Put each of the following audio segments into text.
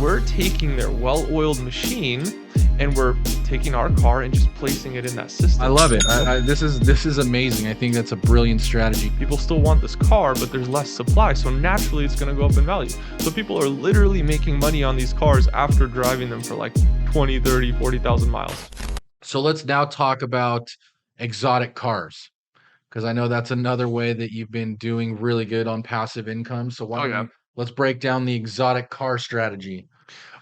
we're taking their well-oiled machine and we're taking our car and just placing it in that system. I love it. This is amazing. I think that's a brilliant strategy. People still want this car, but there's less supply, so naturally it's going to go up in value. So people are literally making money on these cars after driving them for like 20, 30, 40,000 miles. So let's now talk about exotic cars, because I know that's another way that you've been doing really good on passive income. So why Oh, don't yeah. let's break down the exotic car strategy.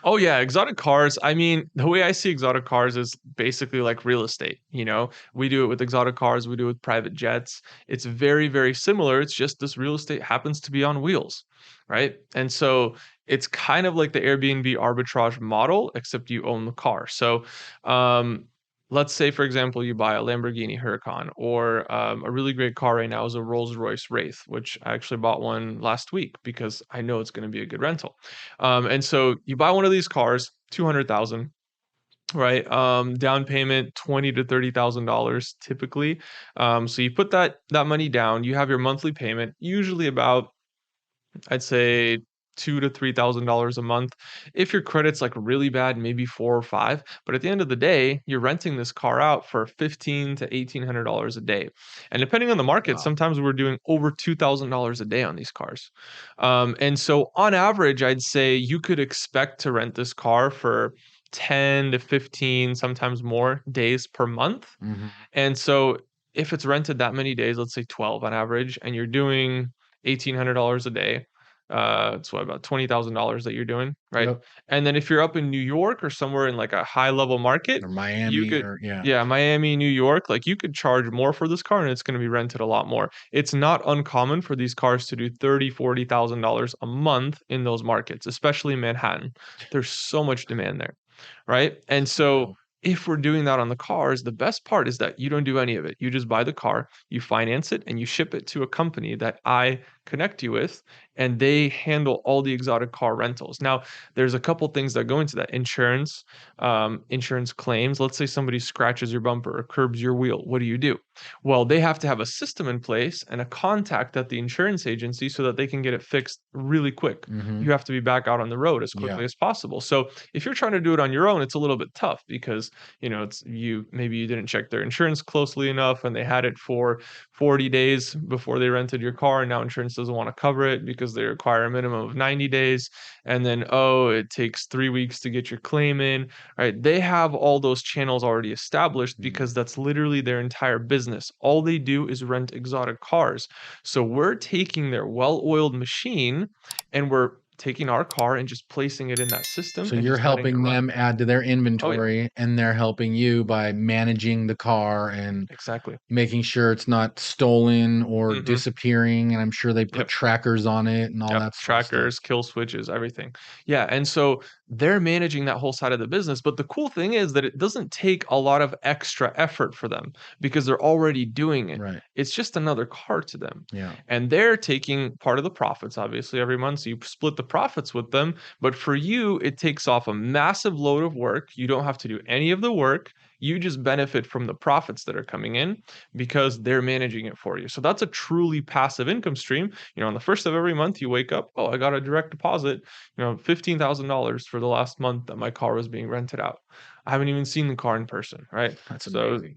Oh yeah, exotic cars. I mean, the way I see exotic cars is basically like real estate. We do it with exotic cars, we do it with private jets. It's very, very similar. It's just this real estate happens to be on wheels, right? And so it's kind of like the Airbnb arbitrage model, except you own the car. So, um, let's say, for example, you buy a Lamborghini Huracan, or a really great car right now is a Rolls Royce Wraith, which I actually bought one last week because I know it's going to be a good rental. And so you buy one of these cars, 200,000, right? Down payment $20,000 to $30,000 typically. So you put that money down. You have your monthly payment, usually about, I'd say, $2,000 to $3,000 a month. If your credit's like really bad, maybe four or five. But at the end of the day, you're renting this car out for $1,500 to $1,800 a day. And depending on the market, Wow. sometimes we're doing over $2,000 a day on these cars. And so on average, I'd say you could expect to rent this car for 10 to 15, sometimes more days per month. Mhm. And so if it's rented that many days, let's say 12 on average, and you're doing $1,800 a day, it's what, about $20,000 that you're doing, right? Yep. And then if you're up in New York or somewhere in like a high level market, Or you Miami, could, or yeah. yeah, Miami, New York, like you could charge more for this car and it's going to be rented a lot more. It's not uncommon for these cars to do $30,000, $40,000 a month in those markets, especially in Manhattan. There's so much demand there, right? And That's so unreal. if we're doing that on the cars, the best part is that you don't do any of it. You just buy the car, you finance it, and you ship it to a company that I connect you with, and they handle all the exotic car rentals. Now, there's a couple things that go into that: insurance, insurance claims. Let's say somebody scratches your bumper or curbs your wheel. What do you do? Well, they have to have a system in place and a contact at the insurance agency so that they can get it fixed really quick. Mhm. You have to be back out on the road as Yeah. quickly as possible. So if you're trying to do it on your own, it's a little bit tough because it's maybe you didn't check their insurance closely enough and they had it for 40 days before they rented your car, and now insurance doesn't want to cover it because they require a minimum of 90 days. And then, oh, it takes 3 weeks to get your claim in. Right? They have all those channels already established Mm. because that's literally their entire business. All they do is rent exotic cars. So we're taking their well-oiled machine and we're taking our car and just placing it in that system So and you're just letting it helping run. them add to their Oh yeah, inventory, and they're helping you by managing the car and exactly. making sure it's not stolen or Mhm. disappearing, and I'm sure they put Yep. trackers on it and all Yep, that sort of stuff. trackers, kill switches, everything. Yeah, and so they're managing that whole side of the business, but the cool thing is that it doesn't take a lot of extra effort for them because they're already doing it. Right. It's just another car to them. Yeah. And they're taking part of the profits, obviously, every month. So you split the profits with them. But for you, it takes off a massive load of work. You don't have to do any of the work. You just benefit from the profits that are coming in because they're managing it for you. So that's a truly passive income stream. On the first of every month, you wake up, oh, I got a direct deposit, $15,000 for the last month that my car was being rented out. I haven't even seen the car in person, right? That's So, amazing.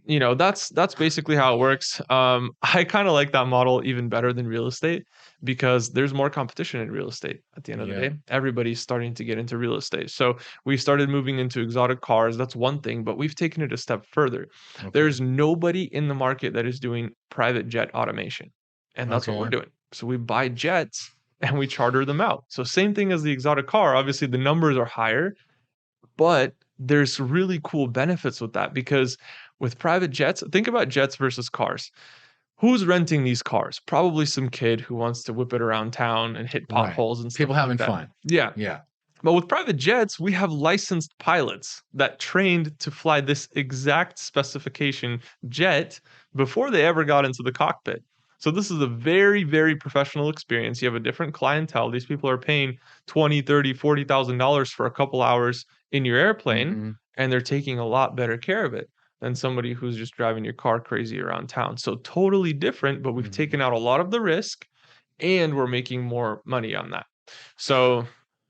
that's basically how it works. I kind of like that model even better than real estate because there's more competition in real estate at the end of the Yeah. day. Everybody's starting to get into real estate. So we started moving into exotic cars. That's one thing, but we've taken it a step further. Okay. There's nobody in the market that is doing private jet automation. And that's what we're Okay. doing. So we buy jets and we charter them out. So same thing as the exotic car. Obviously, the numbers are higher, but there's really cool benefits with that because with private jets, think about jets versus cars. Who's renting these cars? Probably some kid who wants to whip it around town and hit Right. potholes and stuff People like having that. fun. Yeah. Yeah. But with private jets, we have licensed pilots that trained to fly this exact specification jet before they ever got into the cockpit. So this is a very, very professional experience. You have a different clientele. These people are paying 20, 30, $40,000 for a couple hours in your airplane, Mhm. and they're taking a lot better care of it than somebody who's just driving your car crazy around town. So totally different, but we've Mhm. taken out a lot of the risk and we're making more money on that. So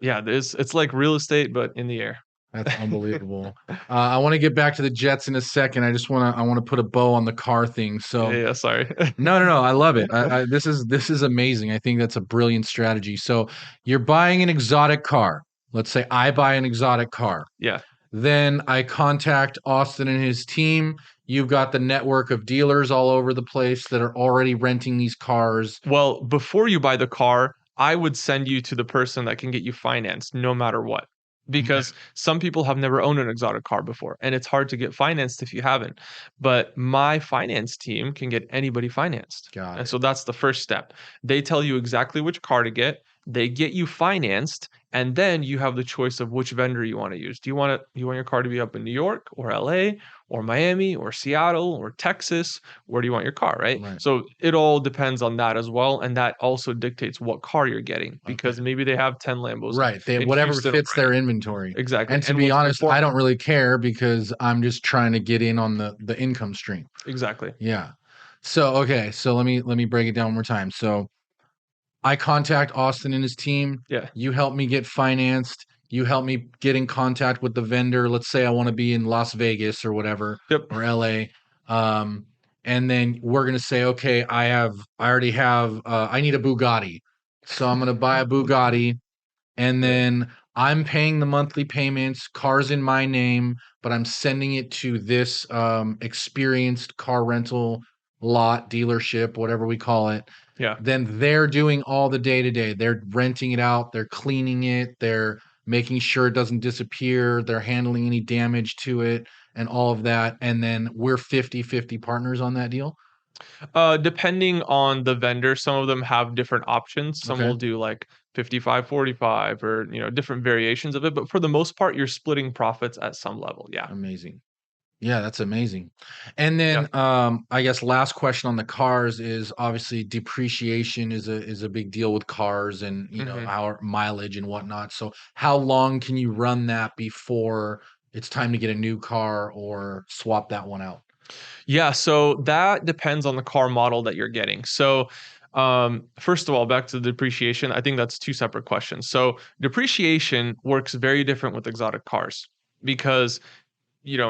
Yeah, it's like real estate, but in the air. That's unbelievable. I want to get back to the Jets in a second. I want to put a bow on the car thing. Yeah, So yeah, sorry. no, no, no. I love it. This is amazing. I think that's a brilliant strategy. So you're buying an exotic car. Let's say I buy an exotic car. Yeah. Then I contact Austin and his team. You've got the network of dealers all over the place that are already renting these cars. Well, before you buy the car, I would send you to the person that can get you financed no matter what. Because some people have never owned an exotic car before, and it's hard to get financed if you haven't. But my finance team can get anybody financed. Got And it. so that's the first step. They tell you exactly which car to get, they get you financed, and then you have the choice of which vendor you want to use. Do you want your car to be up in New York or LA or Miami or Seattle or Texas? Where do you want your car, right? Right. So it all depends on that as well, and that also dictates what car you're getting Okay. because maybe they have 10 Lambos Right. They in whatever Houston fits already. their inventory. Exactly, And to and be we'll honest, support I don't them. really care because I'm just trying to get in on the income stream. Exactly. Yeah. So okay, so let me break it down one more time. So I contact Austin and his team. Yeah. You help me get financed. You help me get in contact with the vendor. Let's say I want to be in Las Vegas or whatever, Yep. or LA. Um, and then we're gonna say, okay, I already have I need a Bugatti. So I'm gonna buy a Bugatti and Yeah. then I'm paying the monthly payments, cars in my name, but I'm sending it to this experienced car rental lot dealership, whatever we call it. Yeah. Then they're doing all the day to day. They're renting it out, they're cleaning it, they're making sure it doesn't disappear, they're handling any damage to it and all of that. And then we're 50-50 partners on that deal. Depending on the vendor, some of them have different options. Some Okay. will do like 55-45 or, different variations of it, but for the most part, you're splitting profits at some level. Yeah. Amazing. Yeah, that's amazing. And Yeah. then, I guess last question on the cars is obviously depreciation is a big deal with cars and, Mhm. our mileage and whatnot. So how long can you run that before it's time to get a new car or swap that one out? Yeah, so that depends on the car model that you're getting. So, first of all, back to the depreciation, I think that's two separate questions. So, depreciation works very different with exotic cars because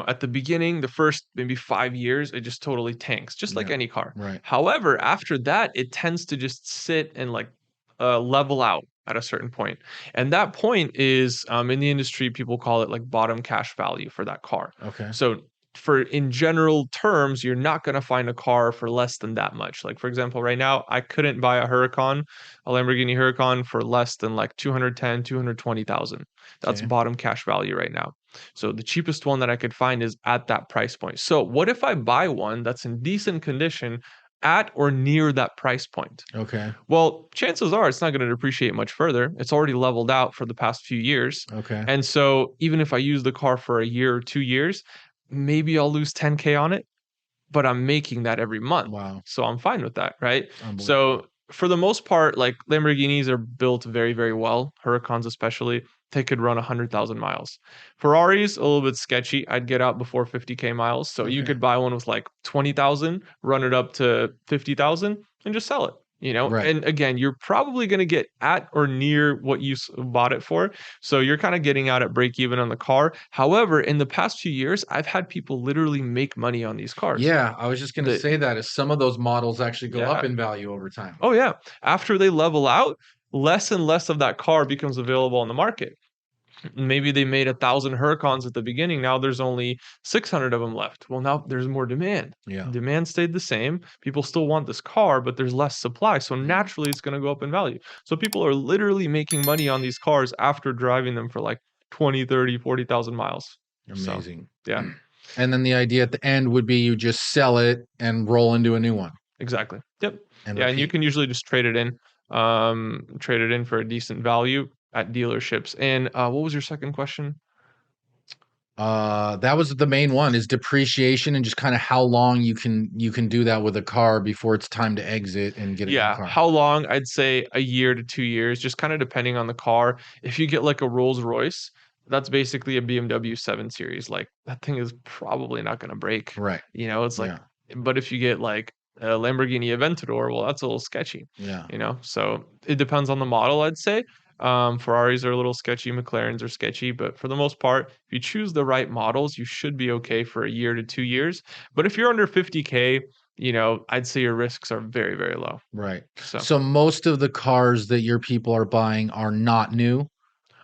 at the beginning, the first maybe 5 years, it just totally tanks, just like Yeah. any car. Right. However, after that, it tends to just sit and like level out at a certain point. And that point is in the industry, people call it like bottom cash value for that car. Okay. So, for in general terms, you're not going to find a car for less than that much. Like, for example, right now, I couldn't buy a Lamborghini Huracan for less than like 210, 220,000. That's Okay. bottom cash value right now. So the cheapest one that I could find is at that price point. So what if I buy one that's in decent condition at or near that price point? Okay. Well, chances are it's not going to depreciate much further. It's already leveled out for the past few years. Okay. And so even if I use the car for a year or 2 years, maybe I'll lose 10K on it, but I'm making that every month. Wow. So I'm fine with that, right? Unbelievable. So for the most part, like Lamborghinis are built very, very well. Huracans especially, they could run 100,000 miles. Ferraris a little bit sketchy. I'd get out before 50K miles. So you Okay. could buy one with like 20,000, run it up to 50,000 and just sell it. Right. And again, you're probably going to get at or near what you bought it for. So you're kind of getting out at break even on the car. However, in the past few years, I've had people literally make money on these cars. Yeah, I was just gonna The say that as some of those models actually go up Yeah. in value over time. Oh, yeah. After they level out, less and less of that car becomes available on the market. Maybe they made 1,000 Huracans at the beginning. Now there's only 600 of them left. Well, now there's more demand. Yeah. Demand stayed the same. People still want this car, but there's less supply. So Mm. naturally, it's going to go up in value. So people are literally making money on these cars after driving them for like 20, 30, 40,000 miles. So, Amazing. yeah, And then the idea at the end would be you just sell it and roll into a new one exactly. Yep. and Yeah. And you repeat. can usually just trade it in for a decent value at dealerships. And what was your second question? That was the main one is depreciation and just kind of how long you can do that with a car before it's time to exit and get a new Yeah, car. how long? I'd say a year to 2 years, just kinda depending on the car. If you get, like, a Rolls Royce, that's basically a BMW 7 Series, like, that thing is probably not gonna break, Right. it's like Yeah. but if you get, like, a Lamborghini Aventador, well, that's a little sketchy, Yeah. So it depends on the model, I'd say, Ferraris are a little sketchy, McLarens are sketchy, but for the most part, if you choose the right models, you should be okay for a year to 2 years. But if you're under 50K, I'd say your risks are very, very low. Right. So, So most of the cars that your people are buying are not new.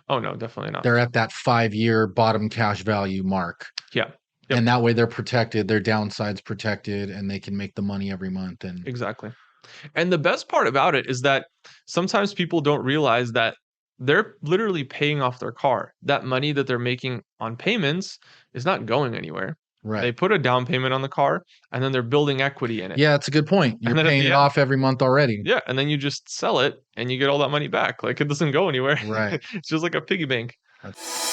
oh no, definitely not. They're at that 5-year bottom cash value mark. Yeah. Yep. And that way they're protected, their downside's protected, and they can make the money every month. And Exactly. And the best part about it is that sometimes people don't realize that they're literally paying off their car. That money that they're making on payments is not going anywhere. They right. put a down payment on the car and then they're building equity in it. Yeah, it's a good point. You're And then at paying the it end, off every month already. yeah, and then you just sell it and you get all that money back. Like it doesn't go anywhere. Right. It's just like a piggy bank. That's